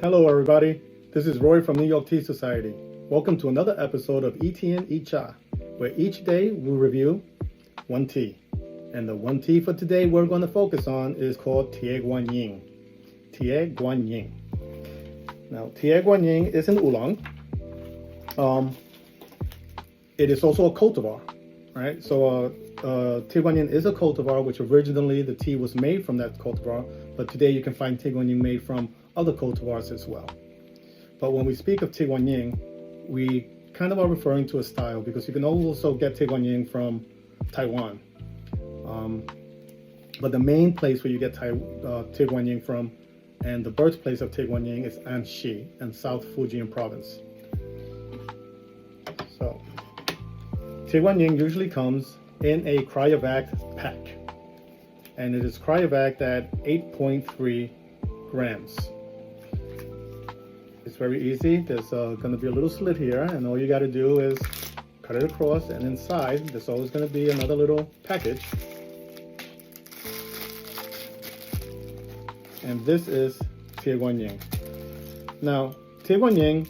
Hello everybody, this is Roy from New York Tea Society. Welcome to another episode of Yi Tian Yi Cha, where each day we review one tea. And the one tea for today we're going to focus on is called Tieguanyin. Tieguanyin. Now, Tieguanyin is an oolong. It is also a cultivar, right? So Tieguanyin is a cultivar, which originally the tea was made from that cultivar, but today you can find Tieguanyin made from other cultivars as well. But when we speak of Tieguanyin, we kind of are referring to a style, because you can also get Tieguanyin from Taiwan. But the main place where you get Tieguanyin from, and the birthplace of Tieguanyin, is Anxi in South Fujian province. So Tieguanyin usually comes in a cryovac pack, and it is cryovac at 8.3 grams. It's very easy. There's going to be a little slit here, and all you got to do is cut it across, and inside there's always going to be another little package. And this is Tieguanyin. Now, Tieguanyin,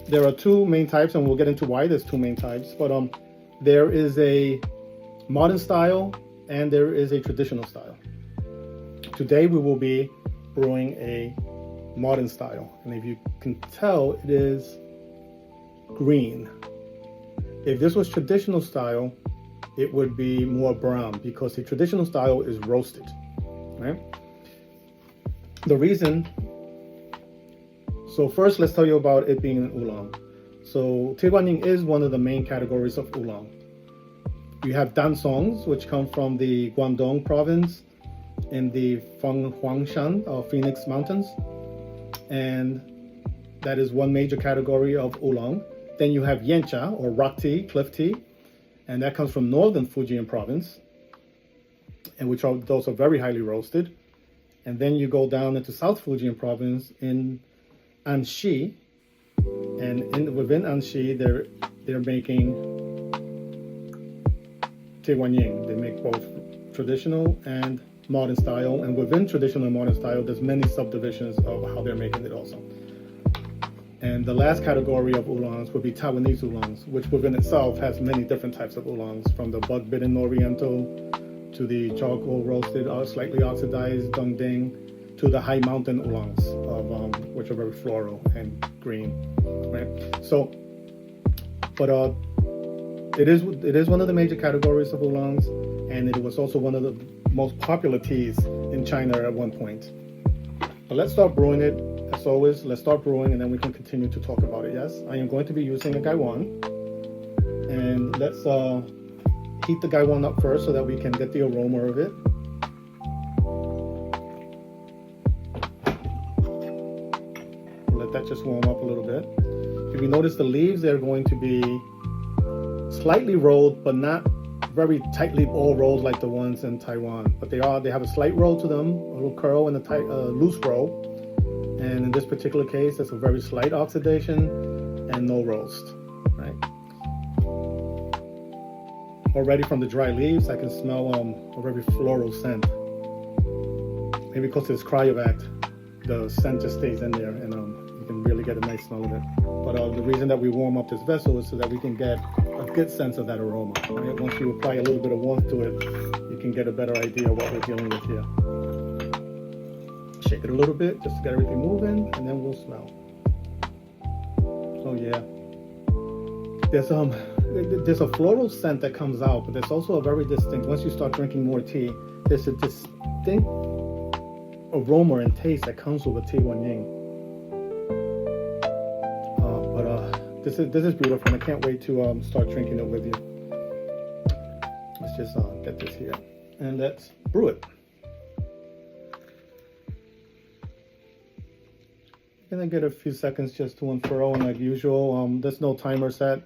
there are two main types, and we'll get into why there's two main types, but there is a modern style and there is a traditional style. Today we will be brewing a modern style, and if you can tell, it is green. If this was traditional style, it would be more brown, because the traditional style is roasted, right? The reason, so first let's tell you about it being an oolong. So Tieguanyin is one of the main categories of oolong. You have dansongs, which come from the Guangdong province in the Huangshan or Phoenix Mountains, and that is one major category of oolong. Then you have yancha, or rock tea, cliff tea, and that comes from northern Fujian province, and which are those are very highly roasted. And then you go down into South Fujian province in Anxi, and within Anxi they're making Tieguanyin. They make both traditional and modern style, and within traditional and modern style there's many subdivisions of how they're making it also. And the last category of oolongs would be Taiwanese oolongs, which within itself has many different types of oolongs, from the bug-bitten Oriental to the charcoal roasted, slightly oxidized Dongding, to the high mountain oolongs, which are very floral and green, right? So, but it is one of the major categories of oolongs, and it was also one of the most popular teas in China at one point. But let's start brewing it. As always, let's start brewing, and then we can continue to talk about it. Yes, I am going to be using a Gaiwan, and let's heat the Gaiwan up first so that we can get the aroma of it. Let that just warm up a little bit. If you notice, the leaves, they're going to be slightly rolled, but not very tightly all rolled like the ones in Taiwan. But they have a slight roll to them, a little curl and a tight, loose roll. And in this particular case, it's a very slight oxidation and no roast, right? Already from the dry leaves, I can smell a very floral scent. Maybe because it's cryovac, the scent just stays in there, and you can really get a nice smell of it. But the reason that we warm up this vessel is so that we can get a good sense of that aroma, right? Once you apply a little bit of warmth to it, you can get a better idea of what we're dealing with here. Shake it a little bit just to get everything moving, and then we'll smell. Oh yeah, there's a floral scent that comes out, but there's also a very distinct, once you start drinking more tea, there's a distinct aroma and taste that comes with a Tieguanyin. This is beautiful, and I can't wait to start drinking it with you. Let's just get this here, and let's brew it. Gonna get a few seconds just to unfurl, and like usual, there's no timer set.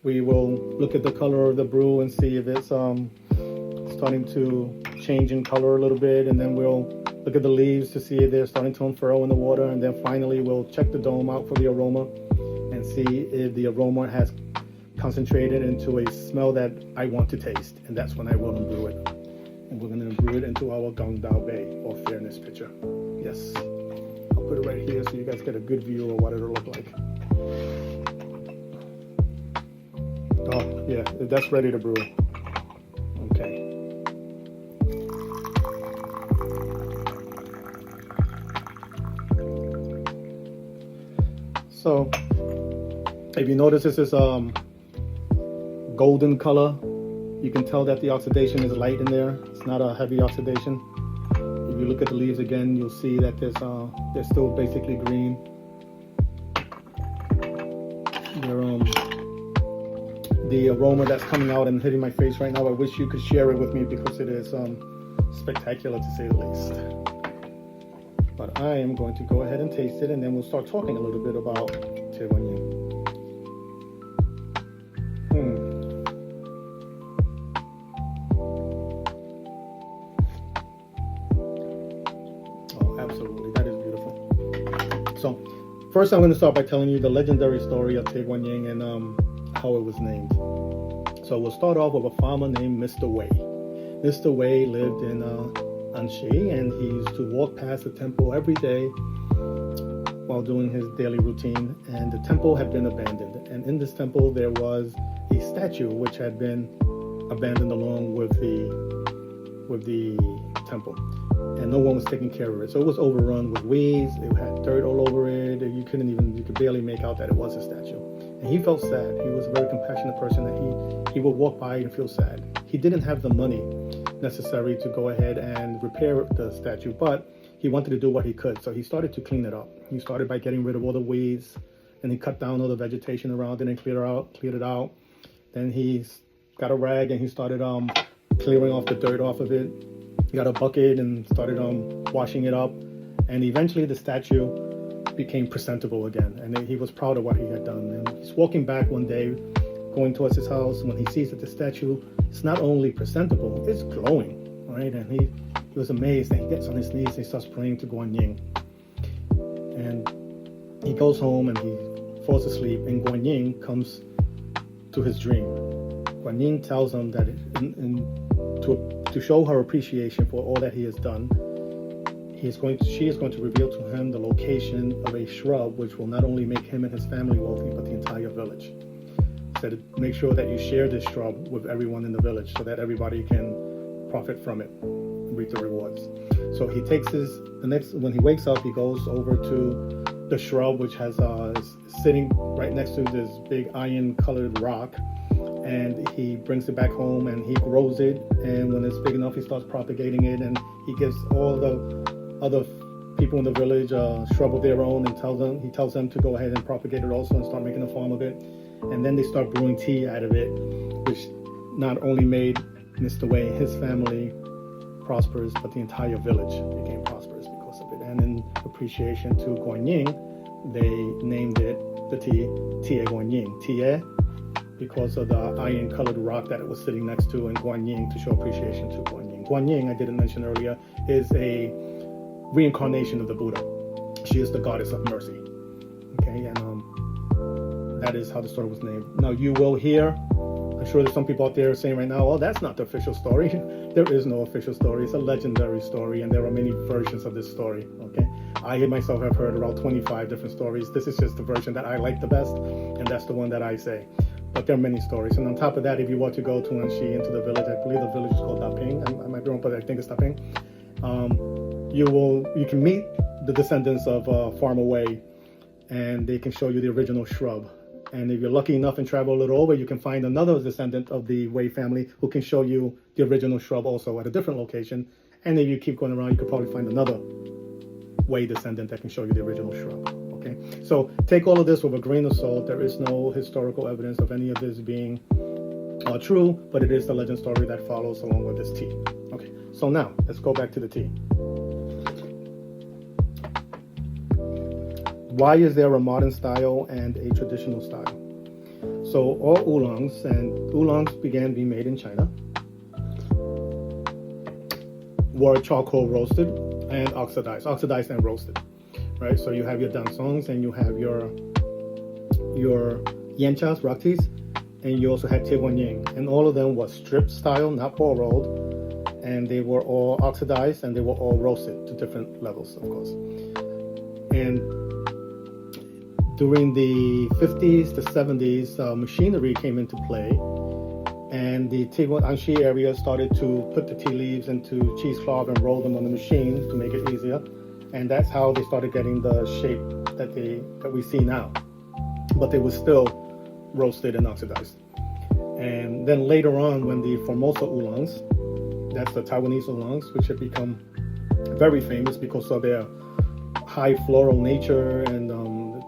We will look at the color of the brew and see if it's starting to change in color a little bit, and then we'll look at the leaves to see if they're starting to unfurl in the water, and then finally we'll check the dome out for the aroma and see if the aroma has concentrated into a smell that I want to taste, and that's when I will brew it. And we're going to brew it into our Gongdao Bay, or fairness pitcher. Yes. I'll put it right here so you guys get a good view of what it'll look like. Oh, yeah, that's ready to brew. Okay. So, if you notice, this is golden color. You can tell that the oxidation is light in there. It's not a heavy oxidation. If you look at the leaves again, you'll see that they're still basically green. The aroma that's coming out and hitting my face right now, I wish you could share it with me because it is spectacular to say the least. But I am going to go ahead and taste it, and then we'll start talking a little bit about Tieguanyin. Oh, absolutely, that is beautiful. So, first I'm going to start by telling you the legendary story of Tieguanyin and how it was named. So we'll start off with a farmer named Mr. Wei. Mr. Wei lived in Anxi, and he used to walk past the temple every day while doing his daily routine, and the temple had been abandoned. And in this temple there was a statue which had been abandoned along with the temple, and no one was taking care of it. So it was overrun with weeds, it had dirt all over it, you could barely make out that it was a statue. And he felt sad. He was a very compassionate person, that he would walk by and feel sad. He didn't have the money necessary to go ahead and repair the statue, but he wanted to do what he could. So he started to clean it up. He started by getting rid of all the weeds, and he cut down all the vegetation around it and cleared it out. Then he got a rag and he started clearing off the dirt off of it. He got a bucket and started washing it up, and eventually the statue became presentable again, and he was proud of what he had done. And he's walking back one day, going towards his house, when he sees that the statue is not only presentable, it's glowing, right? And he was amazed, and he gets on his knees and he starts praying to Guan Yin. And he goes home and he falls asleep, and Guan Yin comes to his dream. Guan Yin tells him that to show her appreciation for all that he has done, she is going to reveal to him the location of a shrub which will not only make him and his family wealthy, but the entire village. Said, make sure that you share this shrub with everyone in the village so that everybody can profit from it, reap the rewards. So he takes when he wakes up, he goes over to the shrub, which is sitting right next to this big iron-colored rock, and he brings it back home and he grows it. And when it's big enough, he starts propagating it, and he gives all the other people in the village a shrub of their own, and he tells them to go ahead and propagate it also and start making a farm of it. And then they start brewing tea out of it, which not only made Mr. Wei and his family prosperous, but the entire village became prosperous because of it. And in appreciation to Guan Yin, they named it the tea Tieguanyin. Tie because of the iron-colored rock that it was sitting next to, and Guan Yin to show appreciation to Guan Yin. Guan Yin, I didn't mention earlier, is a reincarnation of the Buddha. She is the goddess of mercy. Okay, and that is how the story was named. Now you will hear, I'm sure there's some people out there saying right now, oh, that's not the official story. There is no official story. It's a legendary story, and there are many versions of this story. Okay, I myself have heard around 25 different stories. This is just the version that I like the best, and that's the one that I say. But there are many stories. And on top of that, if you want to go to Anxi, into the village, I believe the village is called Daping. I might be wrong, but I think it's Daping. You can meet the descendants of Farmer Wei, and they can show you the original shrub. And if you're lucky enough and travel a little over, you can find another descendant of the Wei family who can show you the original shrub also at a different location. And if you keep going around, you could probably find another Wei descendant that can show you the original shrub. Okay, so take all of this with a grain of salt. There is no historical evidence of any of this being true, but it is the legend story that follows along with this tea. Okay, so now let's go back to the tea. Why is there a modern style and a traditional style? So all oolongs began being made in China, were charcoal roasted and oxidized and roasted, right? So you have your dansongs and you have your yanchas, rock teas, and you also had Tieguanyin, and all of them was strip style, not ball rolled, and they were all oxidized and they were all roasted to different levels, of course. And during the 50s to 70s, machinery came into play, and the Tieguanyin area started to put the tea leaves into cheesecloth and roll them on the machine to make it easier. And that's how they started getting the shape that we see now. But they were still roasted and oxidized. And then later on, when the Formosa oolongs, that's the Taiwanese oolongs, which have become very famous because of their high floral nature and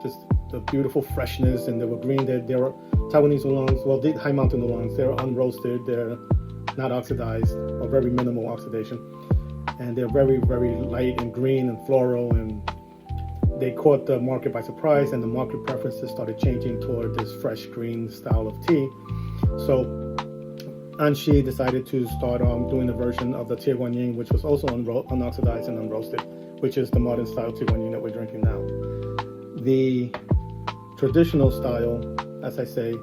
just the beautiful freshness, and they were green. They're Taiwanese oolongs, well, the high mountain oolongs, they're unroasted, they're not oxidized, or very minimal oxidation. And they're very, very light and green and floral, and they caught the market by surprise, and the market preferences started changing toward this fresh green style of tea. So Anxi decided to start doing a version of the Tieguanyin, which was also unoxidized and unroasted, which is the modern style Tieguanyin that we're drinking now. The traditional style, as I say,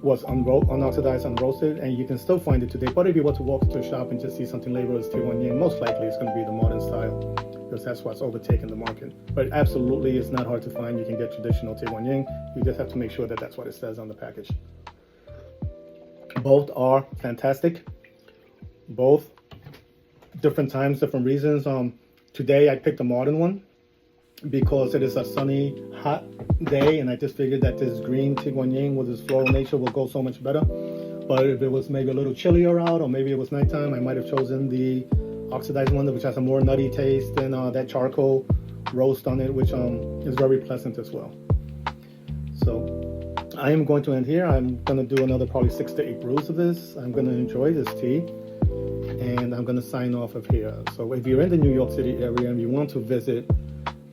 was unoxidized, unroasted, and you can still find it today. But if you were to walk to a shop and just see something labeled as Tieguanyin, most likely it's going to be the modern style, because that's what's overtaken the market. But absolutely, it's not hard to find. You can get traditional Tieguanyin. You just have to make sure that that's what it says on the package. Both are fantastic. Both different times, different reasons. Today I picked a modern one because it is a sunny, hot day, and I just figured that this green Tieguanyin with its floral nature will go so much better. But if it was maybe a little chillier out, or maybe it was nighttime, I might have chosen the oxidized one, which has a more nutty taste, and that charcoal roast on it, which is very pleasant as well. So I am going to end here. I'm going to do another probably 6 to 8 brews of this. I'm going to enjoy this tea, and I'm going to sign off of here. So if you're in the New York City area and you want to visit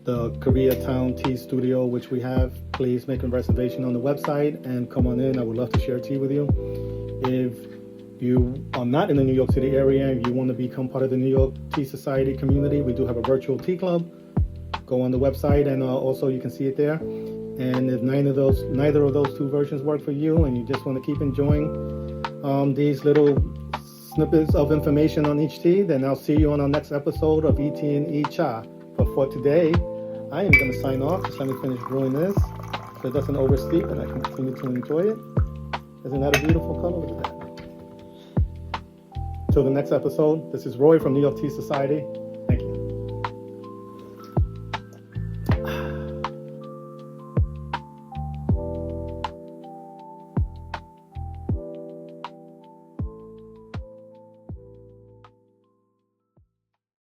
the Koreatown Tea Studio, which we have, please make a reservation on the website and come on in. I would love to share tea with you. If you are not in the New York City area and you want to become part of the New York Tea Society community, we do have a virtual tea club. Go on the website, and also you can see it there. And if neither of those two versions work for you, and you just want to keep enjoying these little snippets of information on each tea, then I'll see you on our next episode of Yi Tian Yi Cha. But for today, I am going to sign off. Just let me finish brewing this so it doesn't oversteep and I can continue to enjoy it. Isn't that a beautiful color? Look at that. Till the next episode, this is Roy from New York Tea Society.